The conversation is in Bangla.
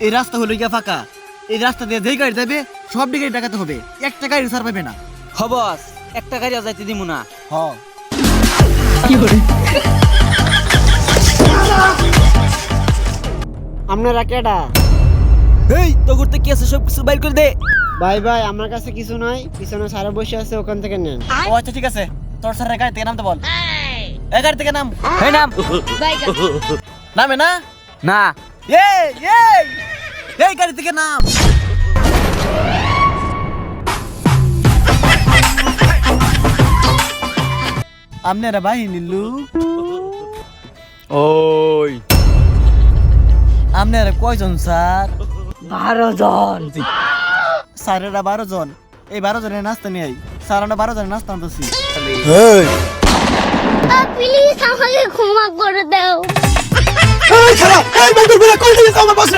এই রাস্তা হলো গিয়া ফাঁকা, এই রাস্তা দিয়ে যেই গাড়ি যাবে সব দিকে ডাকাতে হবে, একটা গাড়ি ছাড় পাবে না। হবস একটা গাড়ি যাইতে দিমু না। হ আপনারা কেডা? এই তো করতে কি আছে সব কিছু বাইর করে দে। ভাই ভাই আমার কাছে কিছু নাই, পিছনে সারা বসে আছে, ওখান থেকে নেন। ও আচ্ছা ঠিক আছে, তোর স্যারের গাড়ি থেকে নামতে বল। এই গাড়ি থেকে নাম। এই নাম। নামে না? না এই এই এই গাড়ি থেকে নাম। আপনারা বাহিনী লোক? ওই আপনারা কয়জন স্যার? 12 জন। স্যারেরা 12 জন। এই 12 জনের নাস্তা নিয়ে আই। স্যার আমরা 12 জনের নাস্তা আনতেছি। প্লিজ আমাকে ক্ষমা করে দাও। এই খারাপ, এই বন্ধুরা কোন দিকে আমার বস